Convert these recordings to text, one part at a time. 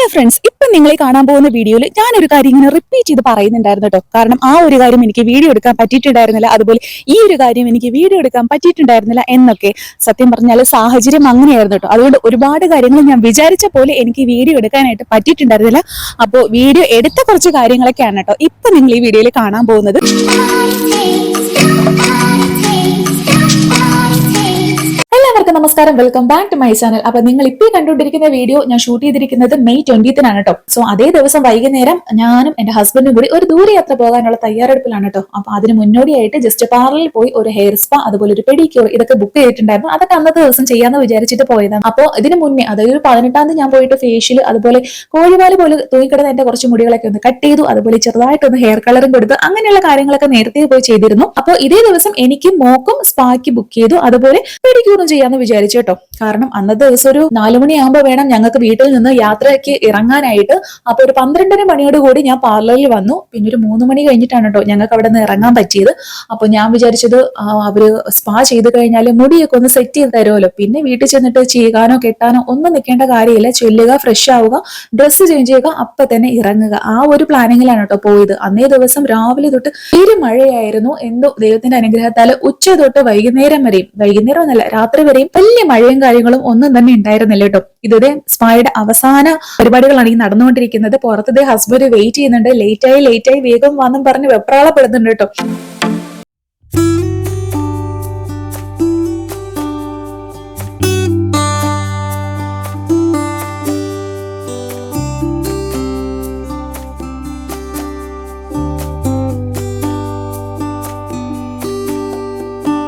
Hello friends, ഇപ്പൊ നിങ്ങളെ കാണാൻ പോകുന്ന വീഡിയോയിൽ ഞാനൊരു കാര്യം ഇങ്ങനെ റിപ്പീറ്റ് ചെയ്ത് പറയുന്നുണ്ടായിരുന്നു കേട്ടോ. കാരണം ആ ഒരു കാര്യം എനിക്ക് വീഡിയോ എടുക്കാൻ പറ്റിയിട്ടുണ്ടായിരുന്നില്ല, അതുപോലെ ഈ ഒരു കാര്യം എനിക്ക് വീഡിയോ എടുക്കാൻ പറ്റിയിട്ടുണ്ടായിരുന്നില്ല എന്നൊക്കെ. സത്യം പറഞ്ഞാൽ സാഹചര്യം അങ്ങനെയായിരുന്നു കേട്ടോ. അതുകൊണ്ട് ഒരുപാട് കാര്യങ്ങൾ ഞാൻ വിചാരിച്ച പോലെ എനിക്ക് വീഡിയോ എടുക്കാനായിട്ട് പറ്റിയിട്ടുണ്ടായിരുന്നില്ല. അപ്പോൾ വീഡിയോ എടുത്ത കുറച്ച് കാര്യങ്ങളൊക്കെയാണ് കേട്ടോ ഇപ്പൊ നിങ്ങൾ ഈ വീഡിയോയിൽ കാണാൻ പോകുന്നത്. എല്ലാവർക്കും നമസ്കാരം, welcome back to my channel. അപ്പൊ നിങ്ങൾ ഇപ്പോൾ കണ്ടുകൊണ്ടിരിക്കുന്ന വീഡിയോ ഞാൻ ഷൂട്ട് ചെയ്തിരിക്കുന്നത് മെയ് 20-നാണ് കേട്ടോ. സോ അതേ ദിവസം വൈകുന്നേരം ഞാനും എന്റെ ഹസ്ബൻഡും കൂടി ഒരു ദൂരയാത്ര പോകാനുള്ള തയ്യാറെടുപ്പിലാണ് കേട്ടോ. അപ്പൊ അതിന് മുന്നോടിയായിട്ട് ജസ്റ്റ് പാർലറിൽ പോയി ഒരു ഹെയർ സ്പാ, അതുപോലെ ഒരു പെഡിക്യൂർ ഇതൊക്കെ ബുക്ക് ചെയ്തിട്ടുണ്ടായിരുന്നു. അതൊക്കെ അന്നത്തെ ദിവസം ചെയ്യാന്ന് വിചാരിച്ചിട്ട് പോയതാണ്. അപ്പോൾ ഇതിന് മുന്നേ, അതായത് 18-ാം തീയതി ഞാൻ പോയിട്ട് ഫേഷ്യൽ, അതുപോലെ കോഴിവാല് പോലെ തൂങ്ങിക്കിടന്ന എന്റെ കുറച്ച് മുടികളൊക്കെ ഒന്ന് കട്ട് ചെയ്തു, അതുപോലെ ചെറുതായിട്ടൊന്ന് ഹെയർ കളറും കൊടുത്തു. അങ്ങനെയുള്ള കാര്യങ്ങളൊക്കെ നേരത്തെ പോയി ചെയ്തിരുന്നു. അപ്പോൾ ഇതേ ദിവസം എനിക്ക് മോക്കും സ്പാക്ക് ബുക്ക് ചെയ്തു, അതുപോലെ പെഡിക്യൂറും ചെയ്യാന്ന് വിചാരിച്ചു കേട്ടോ. കാരണം അന്നത്തെ ദിവസം ഒരു 4 മണിയാകുമ്പോൾ വേണം ഞങ്ങൾക്ക് വീട്ടിൽ നിന്ന് യാത്രയ്ക്ക് ഇറങ്ങാനായിട്ട്. അപ്പൊ ഒരു 12:30 മണിയോട് കൂടി ഞാൻ പാർലറിൽ വന്നു. പിന്നെ ഒരു 3 മണി കഴിഞ്ഞിട്ടാണ് കേട്ടോ ഞങ്ങൾക്ക് അവിടെ നിന്ന് ഇറങ്ങാൻ പറ്റിയത്. അപ്പൊ ഞാൻ വിചാരിച്ചത് അവര് സ്പാ ചെയ്ത് കഴിഞ്ഞാൽ മുടിയൊക്കെ ഒന്ന് സെറ്റ് ചെയ്ത് തരുമല്ലോ, പിന്നെ വീട്ടിൽ ചെന്നിട്ട് ചെയ്യാനോ കെട്ടാനോ ഒന്നും നിൽക്കേണ്ട കാര്യമില്ല. ചൊല്ലുക, ഫ്രഷ് ആവുക, ഡ്രസ്സ് ചേഞ്ച് ചെയ്യുക, അപ്പൊ തന്നെ ഇറങ്ങുക. ആ ഒരു പ്ലാനിങ്ങിലാണ് കേട്ടോ പോയത്. അന്നേ ദിവസം രാവിലെ തൊട്ട് തീരെ മഴയായിരുന്നു. എന്തോ ദൈവത്തിന്റെ അനുഗ്രഹത്താൽ ഉച്ച തൊട്ട് വൈകുന്നേരം വരെയും, വൈകുന്നേരം എന്നല്ല രാത്രി വരെയും വലിയ മഴയും കാര്യങ്ങളും ഒന്നും തന്നെ ഉണ്ടായിരുന്നില്ല കേട്ടോ. ഇതേ സ്പായുടെ അവസാന പരിപാടികളാണ് ഈ നടന്നുകൊണ്ടിരിക്കുന്നത്. പുറത്തതേ ഹസ്ബൻഡ് വെയിറ്റ് ചെയ്യുന്നുണ്ട്. ലേറ്റായി വേഗം വന്നും പറഞ്ഞ് വെപ്രാളപ്പെടുന്നുണ്ട് കേട്ടോ.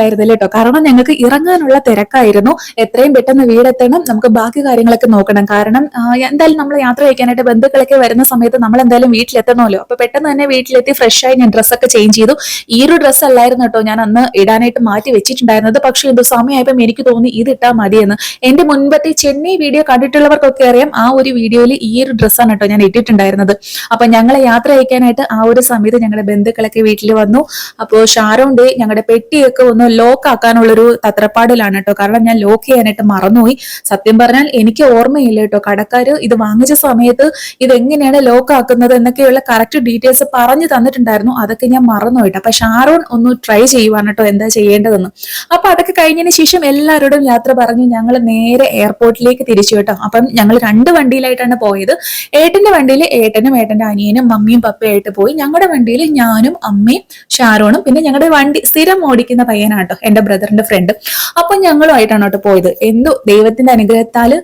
കേട്ടോ, കാരണം ഞങ്ങൾക്ക് ഇറങ്ങാനുള്ള തിരക്കായിരുന്നു. എത്രയും പെട്ടെന്ന് വീടെത്തണം, നമുക്ക് ബാക്കി കാര്യങ്ങളൊക്കെ നോക്കണം. കാരണം എന്തായാലും നമ്മൾ യാത്ര കഴിക്കാനായിട്ട് ബന്ധുക്കളൊക്കെ വരുന്ന സമയത്ത് നമ്മൾ എന്തായാലും വീട്ടിലെത്തണമല്ലോ. അപ്പൊ പെട്ടെന്ന് തന്നെ വീട്ടിലെത്തി ഫ്രഷായി ഞാൻ ഡ്രസ്സൊക്കെ ചേഞ്ച് ചെയ്തു. ഈ ഒരു ഡ്രസ്സ് അല്ലായിരുന്നു കേട്ടോ ഞാൻ അന്ന് ഇടാനായിട്ട് മാറ്റി വെച്ചിട്ടുണ്ടായിരുന്നത്. പക്ഷെ എന്തോ സമയമായപ്പോൾ എനിക്ക് തോന്നി ഇത് ഇട്ടാൽ മതിയെന്ന്. എന്റെ മുൻപത്തെ ചെന്നൈ വീഡിയോ കണ്ടിട്ടുള്ളവർക്കൊക്കെ അറിയാം, ആ ഒരു വീഡിയോയിൽ ഈ ഒരു ഡ്രസ്സാണ് കേട്ടോ ഞാൻ ഇട്ടിട്ടുണ്ടായിരുന്നത്. അപ്പൊ ഞങ്ങളെ യാത്ര അയക്കാനായിട്ട് ആ ഒരു സമയത്ത് ഞങ്ങളുടെ ബന്ധുക്കളൊക്കെ വീട്ടിൽ വന്നു. അപ്പോൾ ഷാരോൺ ഡേ ഞങ്ങളുടെ പെട്ടിയൊക്കെ ഒന്ന് ലോക്ക് ആക്കാനുള്ളൊരു തത്രപ്പാടിലാണ് കേട്ടോ. കാരണം ഞാൻ ലോക്ക് ചെയ്യാനായിട്ട് മറന്നുപോയി. സത്യം പറഞ്ഞാൽ എനിക്ക് ഓർമ്മയില്ല കേട്ടോ. കടക്കാര് ഇത് വാങ്ങിച്ച സമയത്ത് ഇത് എങ്ങനെയാണ് ലോക്ക് ആക്കുന്നത് എന്നൊക്കെയുള്ള കറക്റ്റ് ഡീറ്റെയിൽസ് പറഞ്ഞു തന്നിട്ടുണ്ടായിരുന്നു. അതൊക്കെ ഞാൻ മറന്നുപോയിട്ട്. അപ്പൊ ഷാരോൺ ഒന്ന് ട്രൈ ചെയ്യുവാണ് കേട്ടോ എന്താ ചെയ്യേണ്ടതെന്ന്. അപ്പൊ അതൊക്കെ കഴിഞ്ഞതിന് ശേഷം എല്ലാവരോടും യാത്ര പറഞ്ഞു ഞങ്ങൾ നേരെ എയർപോർട്ടിലേക്ക് തിരിച്ചു കേട്ടോ. അപ്പം ഞങ്ങൾ 2 വണ്ടിയിലായിട്ടാണ് പോയത്. ഏട്ടന്റെ വണ്ടിയിൽ ഏട്ടനും ഏട്ടന്റെ അനിയനും മമ്മിയും പപ്പയായിട്ട് പോയി. ഞങ്ങളുടെ വണ്ടിയിൽ ഞാനും അമ്മയും ഷാരോണും പിന്നെ ഞങ്ങളുടെ വണ്ടി സ്ഥിരം ഓടിക്കുന്ന പയ്യനാണ് കേട്ടോ, എന്റെ ബ്രദറിന്റെ ഫ്രണ്ട്. അപ്പൊ ഞങ്ങളുമായിട്ടാണ് കേട്ടോ പോയത്. എന്തോ ദൈവത്തിന്റെ അനുഗ്രഹത്താല്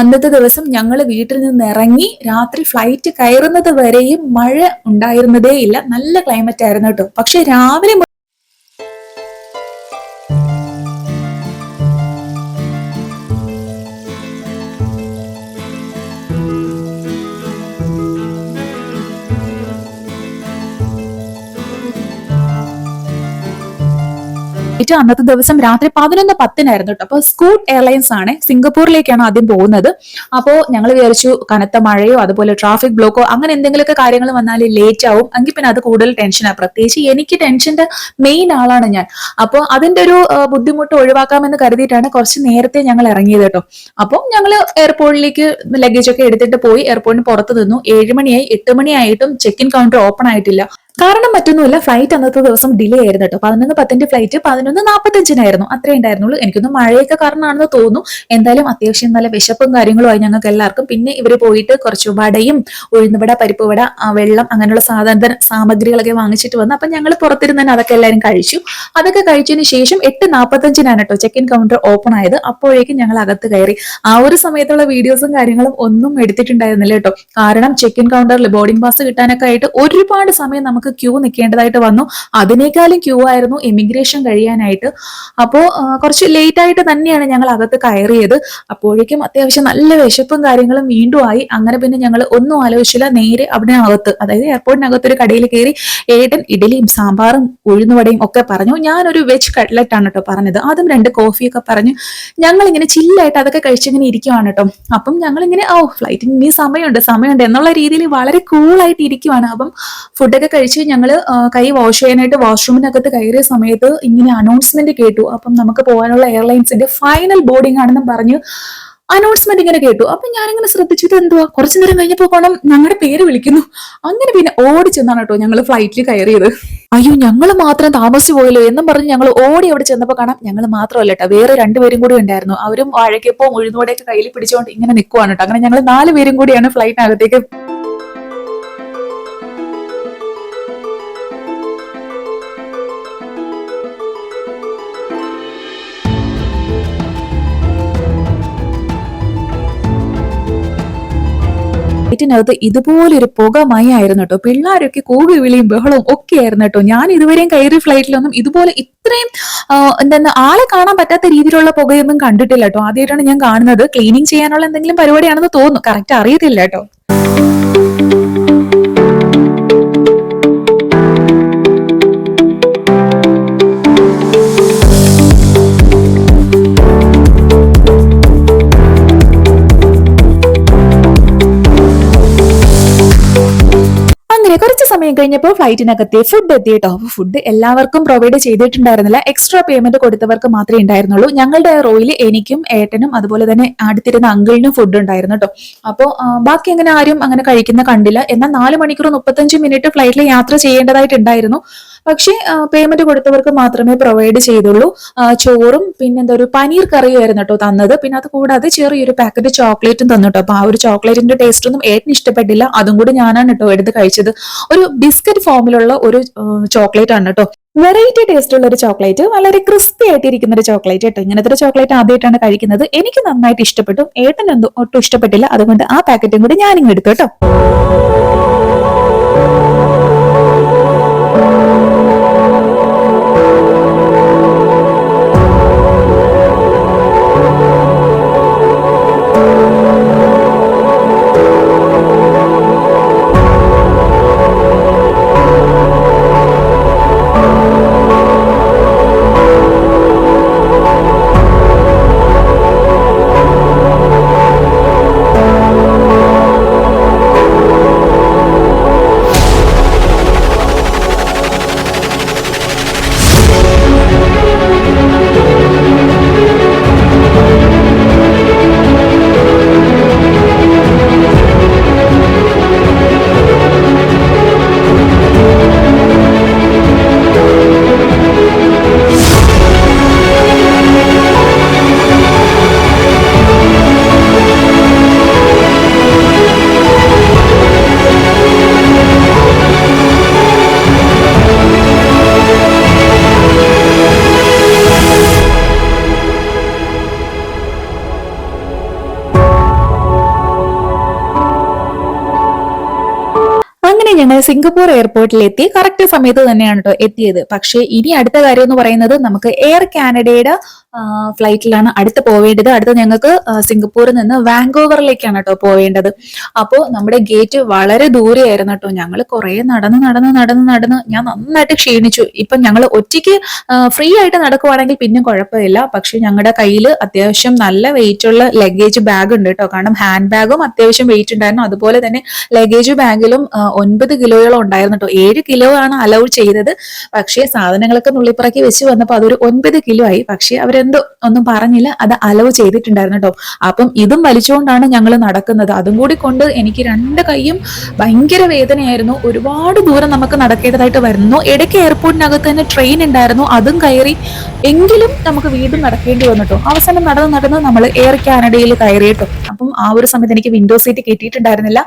അന്നത്തെ ദിവസം ഞങ്ങൾ വീട്ടിൽ നിന്ന് ഇറങ്ങി രാത്രി ഫ്ലൈറ്റ് കയറുന്നത് വരെയും മഴ ഉണ്ടായിരുന്നതേ ഇല്ല. നല്ല ക്ലൈമറ്റ് ആയിരുന്നു കേട്ടോ. പക്ഷെ രാവിലെ അന്നത്തെ ദിവസം രാത്രി 11:10 കേട്ടോ. അപ്പൊ സ്കൂട്ട് എയർലൈൻസ് ആണ്, സിംഗപ്പൂരിലേക്കാണ് ആദ്യം പോകുന്നത്. അപ്പോ ഞങ്ങൾ വിചാരിച്ചു കനത്ത മഴയോ അതുപോലെ ട്രാഫിക് ബ്ലോക്കോ അങ്ങനെ എന്തെങ്കിലുമൊക്കെ കാര്യങ്ങൾ വന്നാൽ ലേറ്റ് ആവും, എങ്കിൽ പിന്നെ അത് കൂടുതൽ ടെൻഷനാണ്. പ്രത്യേകിച്ച് എനിക്ക് ടെൻഷന്റെ മെയിൻ ആളാണ് ഞാൻ. അപ്പോൾ അതിന്റെ ഒരു ബുദ്ധിമുട്ട് ഒഴിവാക്കാമെന്ന് കരുതിയിട്ടാണ് കുറച്ച് നേരത്തെ ഞങ്ങൾ ഇറങ്ങിയത് കേട്ടോ. അപ്പോൾ ഞങ്ങൾ എയർപോർട്ടിലേക്ക് ലഗേജ് ഒക്കെ എടുത്തിട്ട് പോയി. എയർപോർട്ടിന് പുറത്ത് നിന്നു. 7 മണിയായി, 8 മണിയായിട്ടും ചെക്ക് ഇൻ കൗണ്ടർ ഓപ്പൺ ആയിട്ടില്ല. കാരണം മറ്റൊന്നുമില്ല, ഫ്ലൈറ്റ് അന്നത്തെ ദിവസം ഡിലേ ആയിരുന്നു കേട്ടോ. 11:10 ഫ്ലൈറ്റ് 11:45 അത്രേ ഉണ്ടായിരുന്നുള്ളൂ. എനിക്കൊന്ന് മഴയൊക്കെ കാരണമാണെന്ന് തോന്നുന്നു. എന്തായാലും അത്യാവശ്യം നല്ല വിശപ്പും കാര്യങ്ങളുമായി ഞങ്ങൾക്ക് എല്ലാവർക്കും. പിന്നെ ഇവര് പോയിട്ട് കുറച്ച് വടയും ഉഴുന്നുവട, പരിപ്പുവട, വെള്ളം അങ്ങനെയുള്ള സാമഗ്രികളൊക്കെ വാങ്ങിച്ചിട്ട് വന്നു. അപ്പൊ ഞങ്ങൾ പുറത്തിരുന്ന് തന്നെ അതൊക്കെ എല്ലാവരും കഴിച്ചു. അതൊക്കെ കഴിച്ചതിന് ശേഷം 8:45 കേട്ടോ ചെക്ക് ഇൻ കൗണ്ടർ ഓപ്പൺ ആയത്. അപ്പോഴേക്കും ഞങ്ങൾ അകത്ത് കയറി. ആ ഒരു സമയത്തുള്ള വീഡിയോസും കാര്യങ്ങളും ഒന്നും എടുത്തിട്ടുണ്ടായിരുന്നില്ല കേട്ടോ. കാരണം ചെക്ക് ഇൻ കൗണ്ടറിൽ ബോർഡിംഗ് പാസ് കിട്ടാനൊക്കെ ആയിട്ട് ഒരുപാട് സമയം നമുക്ക് ക്യൂ നിൽക്കേണ്ടതായിട്ട് വന്നു. അതിനേക്കാളും ക്യൂ ആയിരുന്നു ഇമിഗ്രേഷൻ കഴിയാനായിട്ട്. അപ്പോ കുറച്ച് ലേറ്റ് ആയിട്ട് തന്നെയാണ് ഞങ്ങൾ അകത്ത് കയറിയത്. അപ്പോഴേക്കും അത്യാവശ്യം നല്ല വിശപ്പും കാര്യങ്ങളും വീണ്ടും ആയി. അങ്ങനെ പിന്നെ ഞങ്ങൾ ഒന്നും ആലോചിച്ചില്ല, നേരെ അവിടെ അകത്ത്, അതായത് എയർപോർട്ടിനകത്ത് ഒരു കടയിൽ കയറി. ഏട്ടൻ ഇഡലിയും സാമ്പാറും ഉഴുന്നുവടയും ഒക്കെ പറഞ്ഞു. ഞാനൊരു വെജ് കട്ട്ലറ്റ് ആണ് കേട്ടോ പറഞ്ഞത്. അതും 2 കോഫിയൊക്കെ പറഞ്ഞു. ഞങ്ങൾ ഇങ്ങനെ ചില്ലായിട്ട് അതൊക്കെ കഴിച്ചിങ്ങനെ ഇരിക്കുവാണ് കേട്ടോ. അപ്പം ഞങ്ങളിങ്ങനെ ഫ്ലൈറ്റിന് ഇനി സമയമുണ്ട് എന്നുള്ള രീതിയിൽ വളരെ കൂളായിട്ട് ഇരിക്കുവാണ്. അപ്പം ഫുഡൊക്കെ കഴിച്ച് ഞങ്ങൾ കൈ വാഷ് ചെയ്യാനായിട്ട് വാഷ്റൂമിനകത്ത് കയറിയ സമയത്ത് ഇങ്ങനെ അനൗൺസ്മെന്റ് കേട്ടു. അപ്പം നമുക്ക് പോകാനുള്ള എയർലൈൻസിന്റെ ഫൈനൽ ബോർഡിംഗ് ആണെന്നും പറഞ്ഞു അനൗൺസ്മെന്റ് ഇങ്ങനെ കേട്ടു. അപ്പൊ ഞാനിങ്ങനെ ശ്രദ്ധിച്ചിട്ട് എന്തുവാ, കുറച്ചു നേരം കഴിഞ്ഞപ്പോ കാണാം ഞങ്ങളുടെ പേര് വിളിക്കുന്നു. അങ്ങനെ പിന്നെ ഓടി ചെന്നാണ് കേട്ടോ ഞങ്ങൾ ഫ്ലൈറ്റിൽ കയറിയത്. അയ്യോ, ഞങ്ങൾ മാത്രം താമസിച്ചു പോയല്ലോ എന്നും പറഞ്ഞ് ഞങ്ങൾ ഓടി അവിടെ ചെന്നപ്പോ കാണാം ഞങ്ങൾ മാത്രമല്ല കേട്ടോ, വേറെ രണ്ടുപേരും കൂടി ഉണ്ടായിരുന്നു. അവരും വാഴയ്ക്കപ്പോ ഉഴുന്നോടെയൊക്കെ കയ്യിൽ പിടിച്ചുകൊണ്ട് ഇങ്ങനെ നിൽക്കുവാണ് കേട്ടോ. അങ്ങനെ ഞങ്ങൾ 4 പേരും കൂടിയാണ് ഫ്ലൈറ്റിനകത്തേക്ക്. ഫ്ലൈറ്റിനകത്ത് ഇതുപോലൊരു പുകമയായിരുന്നു കേട്ടോ. പിള്ളേരൊക്കെ കൂകി വിളിയും ബഹളവും ഒക്കെ ആയിരുന്നു കേട്ടോ. ഞാൻ ഇതുവരെയും കയറി ഫ്ലൈറ്റിലൊന്നും ഇതുപോലെ ഇത്രയും എന്താ ആളെ കാണാൻ പറ്റാത്ത രീതിയിലുള്ള പുകയൊന്നും കണ്ടിട്ടില്ല കേട്ടോ. ആദ്യമായിട്ടാണ് ഞാൻ കാണുന്നത്. ക്ലീനിങ് ചെയ്യാനുള്ള എന്തെങ്കിലും പരിപാടിയാണെന്ന് തോന്നുന്നു, കറക്റ്റ് അറിയത്തില്ല കേട്ടോ. അങ്ങനെ കുറച്ച് സമയം കഴിഞ്ഞപ്പോൾ ഫ്ലൈറ്റിനകത്തെ ഫുഡ് എത്തി കേട്ടോ. ഫുഡ് എല്ലാവർക്കും പ്രൊവൈഡ് ചെയ്തിട്ടുണ്ടായിരുന്നില്ല, എക്സ്ട്രാ പേയ്മെന്റ് കൊടുത്തവർക്ക് മാത്രമേ ഉണ്ടായിരുന്നുള്ളൂ. ഞങ്ങളുടെ റോയിൽ എനിക്കും ഏട്ടനും അതുപോലെ തന്നെ അടുത്തിരുന്ന അങ്കിളിനും ഫുഡ് ഉണ്ടായിരുന്നു കേട്ടോ. അപ്പോൾ ബാക്കി അങ്ങനെ ആരും അങ്ങനെ കഴിക്കുന്ന കണ്ടില്ല. എന്നാൽ 4 മണിക്കൂർ 35 മിനിറ്റ് ഫ്ലൈറ്റിൽ യാത്ര ചെയ്യേണ്ടതായിട്ടുണ്ടായിരുന്നു. പക്ഷേ പേയ്മെന്റ് കൊടുത്തവർക്ക് മാത്രമേ പ്രൊവൈഡ് ചെയ്തുള്ളൂ. ചോറും പിന്നെ എന്താ ഒരു പനീർ കറിയുമായിരുന്നു കേട്ടോ തന്നത്. പിന്നെ അത് കൂടാതെ ചെറിയൊരു പാക്കറ്റ് ചോക്ലേറ്റും തന്നു കേട്ടോ. അപ്പൊ ആ ഒരു ചോക്ലേറ്റിന്റെ ടേസ്റ്റ് ഒന്നും ഏട്ടന് ഇഷ്ടപ്പെട്ടില്ല. അതും കൂടി ഞാനാണ് കേട്ടോ എടുത്ത് കഴിച്ചത്. ഒരു ബിസ്ക്കറ്റ് ഫോമിലുള്ള ഒരു ചോക്ലേറ്റ് ആണ് കേട്ടോ. വെറൈറ്റി ടേസ്റ്റ് ഉള്ള ഒരു ചോക്ലേറ്റ്, വളരെ ക്രിസ്പി ആയിട്ടിരിക്കുന്ന ഒരു ചോക്ലേറ്റ് കേട്ടോ. ഇങ്ങനത്തെ ഒരു ചോക്ലേറ്റ് ആദ്യമായിട്ടാണ് കഴിക്കുന്നത്. എനിക്ക് നന്നായിട്ട് ഇഷ്ടപ്പെട്ടു, ഏട്ടനെന്തോ ഒട്ടും ഇഷ്ടപ്പെട്ടില്ല. അതുകൊണ്ട് ആ പാക്കറ്റും കൂടി ഞാനിങ്ങ് എടുത്തു കേട്ടോ. അങ്ങനെ ഞങ്ങൾ സിംഗപ്പൂർ എയർപോർട്ടിൽ എത്തി. കറക്റ്റ് സമയത്ത് തന്നെയാണ് കേട്ടോ എത്തിയത്. പക്ഷേ ഇനി അടുത്ത കാര്യം എന്ന് പറയുന്നത്, നമുക്ക് എയർ കാനഡയുടെ ഫ്ലൈറ്റിലാണ് അടുത്ത് പോവേണ്ടത്. അടുത്ത് ഞങ്ങൾക്ക് സിംഗപ്പൂരിൽ നിന്ന് വാങ്കോവറിലേക്കാണ് കേട്ടോ പോവേണ്ടത്. അപ്പോൾ നമ്മുടെ ഗേറ്റ് വളരെ ദൂരെയായിരുന്നു കേട്ടോ. ഞങ്ങൾ കുറെ നടന്ന് ഞാൻ നന്നായിട്ട് ക്ഷീണിച്ചു. ഇപ്പം ഞങ്ങൾ ഒറ്റയ്ക്ക് ഫ്രീ ആയിട്ട് നടക്കുവാണെങ്കിൽ പിന്നെ കുഴപ്പമില്ല. പക്ഷെ ഞങ്ങളുടെ കയ്യിൽ അത്യാവശ്യം നല്ല വെയിറ്റ് ഉള്ള ലഗേജ് ബാഗ് ഉണ്ട് കേട്ടോ. കാരണം ഹാൻഡ് ബാഗും അത്യാവശ്യം വെയിറ്റ് ഉണ്ടായിരുന്നു. അതുപോലെ തന്നെ ലഗേജ് ബാഗിലും 9 കിലോയോളം ഉണ്ടായിരുന്നു കേട്ടോ. 7 കിലോ ആണ് അലൗ ചെയ്തത്. പക്ഷേ സാധനങ്ങളൊക്കെ നുള്ളിപ്പറക്കി വെച്ച് വന്നപ്പോൾ അതൊരു 9 കിലോ ആയി. പക്ഷെ അവരെന്തോ ഒന്നും പറഞ്ഞില്ല, അത് അലൗ ചെയ്തിട്ടുണ്ടായിരുന്നു കേട്ടോ. അപ്പം ഇതും വലിച്ചുകൊണ്ടാണ് ഞങ്ങൾ നടക്കുന്നത്. അതും കൂടി കൊണ്ട് എനിക്ക് 2 കൈയും ഭയങ്കര വേദനയായിരുന്നു. ഒരുപാട് ദൂരം നമുക്ക് നടക്കേണ്ടതായിട്ട് വരുന്നു. ഇടയ്ക്ക് എയർപോർട്ടിനകത്ത് തന്നെ ട്രെയിൻ ഉണ്ടായിരുന്നു, അതും കയറി. എങ്കിലും നമുക്ക് വീണ്ടും നടക്കേണ്ടി വന്നിട്ടോ. അവസാനം നടന്ന് നമ്മൾ എയർ കാനഡയിൽ കയറി കേട്ടോ. അപ്പം ആ ഒരു സമയത്ത് എനിക്ക് വിൻഡോ സീറ്റ് കിട്ടിയിട്ടുണ്ടായിരുന്നില്ല.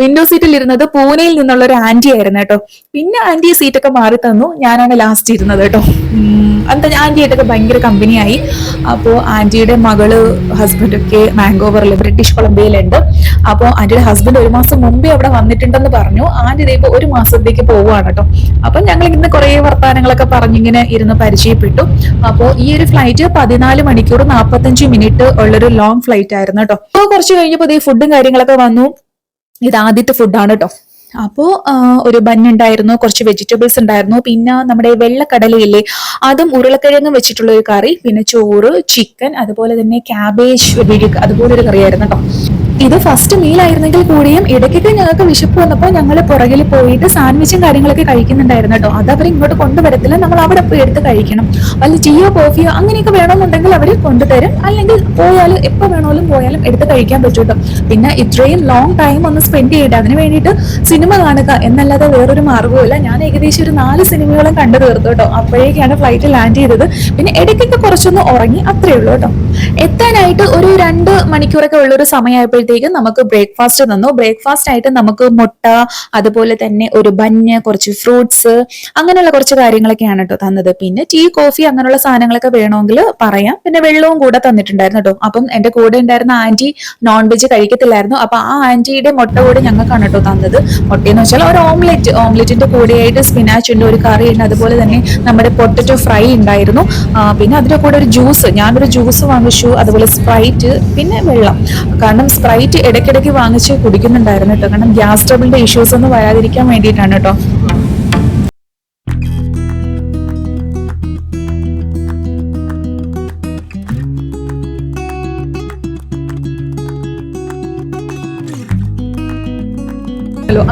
വിൻഡോ സീറ്റിൽ ഇരുന്നത് പൂനെയിൽ നിന്നുള്ള ഒരു ആന്റി ആയിരുന്നു കേട്ടോ. പിന്നെ ആന്റി സീറ്റൊക്കെ മാറി തന്നു. ഞാനാണ് ലാസ്റ്റ് ഇരുന്നത് കേട്ടോ. എന്താ ആന്റിയായിട്ടൊക്കെ ഭയങ്കര കമ്പനിയായി. അപ്പോൾ ആന്റിയുടെ മകള് ഹസ്ബൻഡൊക്കെ വാങ്കോവറിൽ ബ്രിട്ടീഷ് കൊളംബിയയിലുണ്ട്. അപ്പോൾ ആന്റിയുടെ ഹസ്ബൻഡ് 1 മാസം മുമ്പേ അവിടെ വന്നിട്ടുണ്ടെന്ന് പറഞ്ഞു. ആന്റി ഇതേപ്പോ 1 മാസത്തേക്ക് പോവുകയാണ് കേട്ടോ. അപ്പൊ ഞങ്ങൾ ഇന്ന് കുറെ വർത്താനങ്ങളൊക്കെ പറഞ്ഞിങ്ങനെ ഇരുന്ന് പരിചയപ്പെട്ടു. അപ്പോൾ ഈ ഒരു ഫ്ലൈറ്റ് 14 മണിക്കൂർ 45 മിനിറ്റ് ഉള്ളൊരു ലോങ് ഫ്ലൈറ്റ് ആയിരുന്നു കേട്ടോ. അപ്പോൾ കുറച്ച് കഴിഞ്ഞപ്പോൾ ഈ ഫുഡും കാര്യങ്ങളൊക്കെ വന്നു. ഇത് ആദ്യത്തെ ഫുഡാണ് കേട്ടോ. അപ്പോൾ ഒരു ബന്നുണ്ടായിരുന്നു, കുറച്ച് വെജിറ്റബിൾസ് ഉണ്ടായിരുന്നു, പിന്നെ നമ്മുടെ വെള്ളക്കടലയില്ലേ അതും ഉരുളക്കിഴങ്ങും വെച്ചിട്ടുള്ള ഒരു കറി, പിന്നെ ചോറ്, ചിക്കൻ, അതുപോലെ തന്നെ ക്യാബേജ് വിഴുക്ക്, അതുപോലെ ഒരു കറിയായിരുന്നു കേട്ടോ. ഇത് ഫസ്റ്റ് മീൽ ആയിരുന്നെങ്കിൽ കൂടിയും ഇടയ്ക്കൊക്കെ ഞങ്ങൾക്ക് വിശപ്പ് വന്നപ്പോൾ ഞങ്ങൾ പുറകിൽ പോയിട്ട് സാൻഡ്വിച്ചും കാര്യങ്ങളൊക്കെ കഴിക്കുന്നുണ്ടായിരുന്നു കേട്ടോ. അത് അവർ ഇങ്ങോട്ട് കൊണ്ടുവരത്തില്ല, നമ്മൾ അവിടെ പോയി എടുത്ത് കഴിക്കണം. വല്ല ടീയോ കോഫിയോ അങ്ങനെയൊക്കെ വേണമെന്നുണ്ടെങ്കിൽ അവർ കൊണ്ടുതരും, അല്ലെങ്കിൽ പോയാലും എപ്പോൾ വേണമെങ്കിലും പോയാലും എടുത്ത് കഴിക്കാൻ പറ്റും കേട്ടോ. പിന്നെ ഇത്രയും ലോങ് ടൈം ഒന്ന് സ്പെൻഡ് ചെയ്യേണ്ട അതിന് വേണ്ടിയിട്ട് സിനിമ കാണുക എന്നല്ലാതെ വേറൊരു മാർഗ്ഗവുമില്ല. ഞാൻ ഏകദേശം ഒരു 4 സിനിമകളും കണ്ടു തീർത്തു കേട്ടോ. അപ്പോഴേക്കാണ് ഫ്ലൈറ്റ് ലാൻഡ് ചെയ്തത്. പിന്നെ ഇടയ്ക്കൊക്കെ കുറച്ചൊന്ന് ഉറങ്ങി, അത്രേ ഉള്ളൂ കേട്ടോ. എത്താനായിട്ട് ഒരു 2 മണിക്കൂറൊക്കെ ഉള്ളൊരു സമയമായപ്പോഴത്തേക്കും നമുക്ക് ബ്രേക്ക്ഫാസ്റ്റ് തന്നു. ബ്രേക്ക്ഫാസ്റ്റ് ആയിട്ട് നമുക്ക് മുട്ട, അതുപോലെ തന്നെ ഒരു ബന്ന്, കുറച്ച് ഫ്രൂട്ട്സ്, അങ്ങനെയുള്ള കുറച്ച് കാര്യങ്ങളൊക്കെയാണ് കേട്ടോ തന്നത്. പിന്നെ ടീ, കോഫി അങ്ങനെയുള്ള സാധനങ്ങളൊക്കെ വേണമെങ്കിൽ പറയാം. പിന്നെ വെള്ളവും കൂടെ തന്നിട്ടുണ്ടായിരുന്നു കേട്ടോ. അപ്പം എന്റെ കൂടെ ഉണ്ടായിരുന്ന ആന്റി നോൺ വെജ് കഴിക്കത്തില്ലായിരുന്നു. അപ്പൊ ആ ആന്റിയുടെ മുട്ട കൂടെ ഞങ്ങൾക്കാണ് കേട്ടോ തന്നത്. മുട്ടയെന്ന് വെച്ചാൽ ഒരു ഓംലെറ്റിന്റെ കൂടെയായിട്ട് സ്പിനാച്ച് ഉണ്ട്, ഒരു കറി ഉണ്ട്, അതുപോലെ തന്നെ നമ്മുടെ പൊട്ടറ്റോ ഫ്രൈ ഉണ്ടായിരുന്നു. പിന്നെ അതിന്റെ കൂടെ ഒരു ജ്യൂസ്, ഞാനൊരു ജ്യൂസ് വാങ്ങിച്ചു, അതുപോലെ സ്പ്രൈറ്റ്, പിന്നെ വെള്ളം. കാരണം സ്പ്രൈറ്റ് ഇടയ്ക്കിടയ്ക്ക് വാങ്ങിച്ച് കുടിക്കുന്നുണ്ടായിരുന്നു കേട്ടോ. കാരണം ഗ്യാസ് ട്രബിളിന്റെ ഇഷ്യൂസ് ഒന്നും വരാതിരിക്കാൻ വേണ്ടിയിട്ടാണ് കേട്ടോ.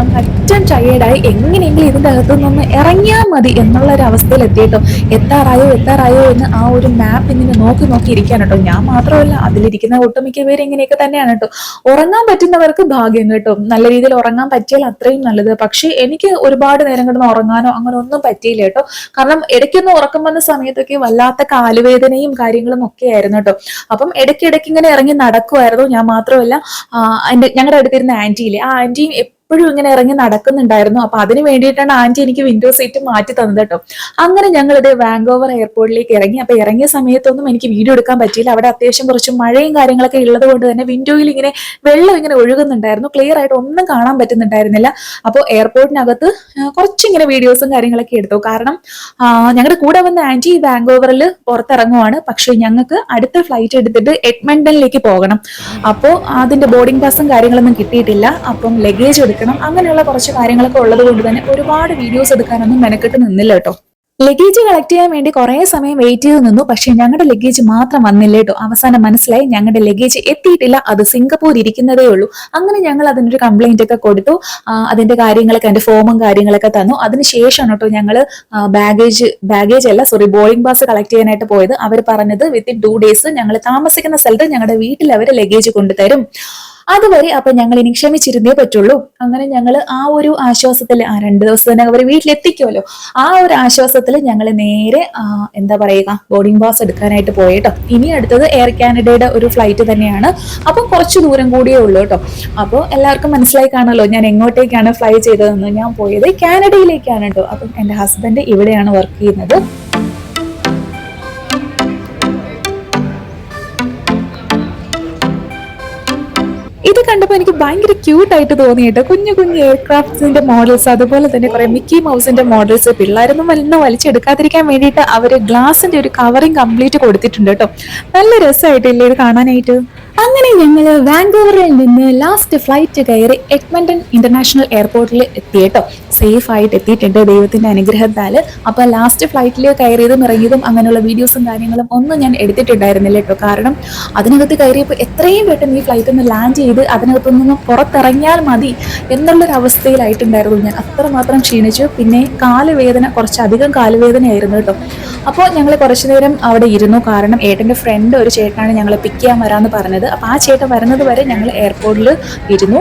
അങ്ങ് അറ്റം ടയേർഡായി, എങ്ങനെയെങ്കിലും ഇതിന്റെ അകത്തുനിന്ന് ഇറങ്ങിയാൽ മതി എന്നുള്ള ഒരു അവസ്ഥയിൽ എത്തിയിട്ടോ. എത്താറായോ എന്ന് ആ ഒരു മാപ്പ് ഇങ്ങനെ നോക്കി ഇരിക്കാൻ കേട്ടോ. ഞാൻ മാത്രമല്ല, അതിലിരിക്കുന്ന ഒട്ടുമിക്ക പേര് ഇങ്ങനെയൊക്കെ തന്നെയാണ് കേട്ടോ. ഉറങ്ങാൻ പറ്റുന്നവർക്ക് ഭാഗ്യം കേട്ടോ, നല്ല രീതിയിൽ ഉറങ്ങാൻ പറ്റിയാൽ അത്രയും നല്ലത്. പക്ഷെ എനിക്ക് ഒരുപാട് നേരം കിടന്ന് ഉറങ്ങാനോ അങ്ങനെ ഒന്നും പറ്റിയില്ല കേട്ടോ. കാരണം ഇടയ്ക്കൊന്ന് ഉറക്കം വന്ന സമയത്തൊക്കെ വല്ലാത്ത കാലുവേദനയും കാര്യങ്ങളും ഒക്കെ ആയിരുന്നു കേട്ടോ. അപ്പം ഇടയ്ക്കിടയ്ക്ക് ഇങ്ങനെ ഇറങ്ങി നടക്കുമായിരുന്നു. ഞാൻ മാത്രമല്ല, ഞങ്ങളുടെ അടുത്തിരുന്ന ആന്റിയില്ലേ, ആ ആന്റിയും എപ്പോഴും ഇങ്ങനെ ഇറങ്ങി നടക്കുന്നുണ്ടായിരുന്നു. അപ്പൊ അതിന് വേണ്ടിയിട്ടാണ് ആന്റി എനിക്ക് വിൻഡോ സീറ്റ് മാറ്റി തന്നത് കേട്ടോ. അങ്ങനെ ഞങ്ങളിത് വാങ്കോവർ എയർപോർട്ടിലേക്ക് ഇറങ്ങി. അപ്പൊ ഇറങ്ങിയ സമയത്തൊന്നും എനിക്ക് വീഡിയോ എടുക്കാൻ പറ്റിയില്ല. അവിടെ അത്യാവശ്യം കുറച്ച് മഴയും കാര്യങ്ങളൊക്കെ ഉള്ളത് കൊണ്ട് തന്നെ വിൻഡോയിൽ ഇങ്ങനെ വെള്ളം ഇങ്ങനെ ഒഴുകുന്നുണ്ടായിരുന്നു. ക്ലിയർ ആയിട്ട് ഒന്നും കാണാൻ പറ്റുന്നുണ്ടായിരുന്നില്ല. അപ്പോൾ എയർപോർട്ടിനകത്ത് കുറച്ചിങ്ങനെ വീഡിയോസും കാര്യങ്ങളൊക്കെ എടുത്തു. കാരണം ഞങ്ങളുടെ കൂടെ വന്ന ആന്റി വാങ്കോവറിൽ പുറത്തിറങ്ങുവാണ്. പക്ഷെ ഞങ്ങൾക്ക് അടുത്ത ഫ്ലൈറ്റ് എടുത്തിട്ട് എഡ്മണ്ടനിലേക്ക് പോകണം. അപ്പോൾ അതിന്റെ ബോർഡിംഗ് പാസും കാര്യങ്ങളൊന്നും കിട്ടിയിട്ടില്ല. അപ്പം ലഗേജ് എടുക്കണം, അങ്ങനെയുള്ള കുറച്ച് കാര്യങ്ങളൊക്കെ ഉള്ളത് കൊണ്ട് തന്നെ ഒരുപാട് വീഡിയോസ് എടുക്കാനൊന്നും മെനക്കെട്ട് നിന്നില്ല കേട്ടോ. ലഗേജ് കളക്ട് ചെയ്യാൻ വേണ്ടി കുറെ സമയം വെയിറ്റ് ചെയ്ത് നിന്നു. പക്ഷെ ഞങ്ങളുടെ ലഗേജ് മാത്രം വന്നില്ല കേട്ടോ. അവസാനം മനസ്സിലായി ഞങ്ങളുടെ ലഗേജ് എത്തിയിട്ടില്ല, അത് സിംഗപ്പൂർ ഇരിക്കുന്നതേ ഉള്ളൂ. അങ്ങനെ ഞങ്ങൾ അതിനൊരു കംപ്ലൈന്റ് ഒക്കെ കൊടുത്തു. അതിന്റെ കാര്യങ്ങളൊക്കെ, അതിന്റെ ഫോമും കാര്യങ്ങളൊക്കെ തന്നു. അതിനുശേഷമാണ് കേട്ടോ ഞങ്ങൾ ബോർഡിംഗ് പാസ് കളക്ട് ചെയ്യാനായിട്ട് പോയത്. അവർ പറഞ്ഞത് വിത്തിൻ 2 days ഞങ്ങൾ താമസിക്കുന്ന സ്ഥലത്ത് ഞങ്ങളുടെ വീട്ടിൽ അവർ ലഗേജ് കൊണ്ടുതരും. അതുവരെ അപ്പൊ ഞങ്ങൾ ഇനി ക്ഷമിച്ചിരുന്നേ പറ്റുള്ളൂ. അങ്ങനെ ഞങ്ങൾ ആ ഒരു ആശ്വാസത്തിൽ, 2 ദിവസം തന്നെ അവർ വീട്ടിലെത്തിക്കുമല്ലോ, ആ ഒരു ആശ്വാസത്തിൽ ഞങ്ങൾ നേരെ എന്താ പറയുക, ബോർഡിംഗ് പാസ് എടുക്കാനായിട്ട് പോയിട്ടോ. ഇനി അടുത്തത് എയർ കാനഡയുടെ ഒരു ഫ്ലൈറ്റ് തന്നെയാണ്. അപ്പൊ കുറച്ച് ദൂരം കൂടിയേ ഉള്ളൂ കേട്ടോ. അപ്പോൾ എല്ലാവർക്കും മനസ്സിലായി കാണുമല്ലോ ഞാൻ എങ്ങോട്ടേക്കാണ് ഫ്ലൈ ചെയ്തതെന്ന്. ഞാൻ പോയത് കാനഡയിലേക്കാണ് കേട്ടോ. അപ്പം എന്റെ ഹസ്ബൻഡ് ഇവിടെയാണ് വർക്ക് ചെയ്യുന്നത്. ഇത് കണ്ടപ്പോൾ എനിക്ക് ഭയങ്കര ക്യൂട്ടായിട്ട് തോന്നിയിട്ട് കുഞ്ഞു എയർക്രാഫ്റ്റ്സിന്റെ മോഡൽസ്, അതുപോലെ തന്നെ കുറെ മിക്കി മൗസിന്റെ മോഡൽസ്. പിള്ളേരൊന്നും വലിച്ചെടുക്കാതിരിക്കാൻ വേണ്ടിയിട്ട് അവര് ഗ്ലാസിന്റെ ഒരു കവറിങ് കംപ്ലീറ്റ് കൊടുത്തിട്ടുണ്ട് കേട്ടോ. നല്ല രസമായിട്ടില്ലേ ഇത് കാണാനായിട്ട്. അങ്ങനെ ഞങ്ങൾ വാങ്കോവറിൽ നിന്ന് ലാസ്റ്റ് ഫ്ലൈറ്റ് കയറി എഡ്മണ്ടൺ ഇന്റർനാഷണൽ എയർപോർട്ടിൽ എത്തി കേട്ടോ. സേഫ് ആയിട്ട് എത്തിയിട്ടുണ്ട് ദൈവത്തിന്റെ അനുഗ്രഹത്താൽ. അപ്പൊ ലാസ്റ്റ് ഫ്ലൈറ്റിൽ കയറിയതും ഇറങ്ങിയതും അങ്ങനെയുള്ള വീഡിയോസും കാര്യങ്ങളും ഒന്നും ഞാൻ എടുത്തിട്ടുണ്ടായിരുന്നില്ല കേട്ടോ. കാരണം അതിനകത്ത് കയറിയപ്പോൾ എത്രയും പെട്ടെന്ന് ഈ ഫ്ലൈറ്റ് ഒന്ന് ലാൻഡ് ചെയ്ത് അതിനകത്തൊന്നും പുറത്തിറങ്ങിയാൽ മതി എന്നുള്ളൊരു അവസ്ഥയിലായിട്ടുണ്ടായിരുന്നു ഞാൻ. അത്രമാത്രം ക്ഷീണിച്ചു. പിന്നെ കാലുവേദന, കുറച്ചധികം കാലുവേദനയായിരുന്നു കേട്ടോ. അപ്പോൾ ഞങ്ങൾ കുറച്ചു നേരം അവിടെ ഇരുന്നു. കാരണം ഏട്ടൻ്റെ ഫ്രണ്ട് ഒരു ചേട്ടനാണ് ഞങ്ങളെ പിക്ക് ചെയ്യാൻ വരാമെന്ന് പറഞ്ഞത്. അപ്പോൾ ആ ചേട്ടൻ വരുന്നത് വരെ ഞങ്ങൾ എയർപോർട്ടിൽ ഇരുന്നു.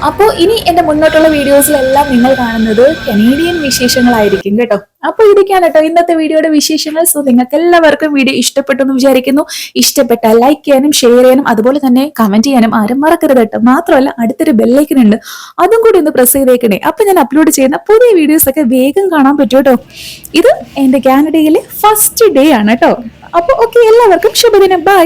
അപ്പോൾ ഇനി എൻ്റെ മുന്നോട്ടുള്ള വീഡിയോസിലെല്ലാം നിങ്ങൾ കാണുന്നത് കനേഡിയൻ വിശേഷങ്ങളായിരിക്കും കേട്ടോ. അപ്പോൾ ഇതൊക്കെയാണ് കേട്ടോ ഇന്നത്തെ വീഡിയോയുടെ വിശേഷങ്ങൾ. സോ നിങ്ങൾക്ക് എല്ലാവർക്കും വീഡിയോ ഇഷ്ടപ്പെട്ടു എന്ന് വിചാരിക്കുന്നു. ഇഷ്ടപ്പെട്ടാൽ ലൈക്ക് ചെയ്യാനും ഷെയർ ചെയ്യാനും അതുപോലെ തന്നെ കമന്റ് ചെയ്യാനും ആരും മറക്കരുത് കേട്ടോ. മാത്രമല്ല അടുത്തൊരു ബെല്ലൈക്കൻ ഉണ്ട്, അതും കൂടി ഒന്ന് പ്രസ് ചെയ്തേക്കണേ. അപ്പൊ ഞാൻ അപ്ലോഡ് ചെയ്യുന്ന പുതിയ വീഡിയോസ് ഒക്കെ വേഗം കാണാൻ പറ്റും കേട്ടോ. ഇത് എന്റെ കാനഡയിലെ ഫസ്റ്റ് ഡേ ആണ് കേട്ടോ. അപ്പോൾ ഓക്കെ, എല്ലാവർക്കും ശുഭദിനം. ബൈ.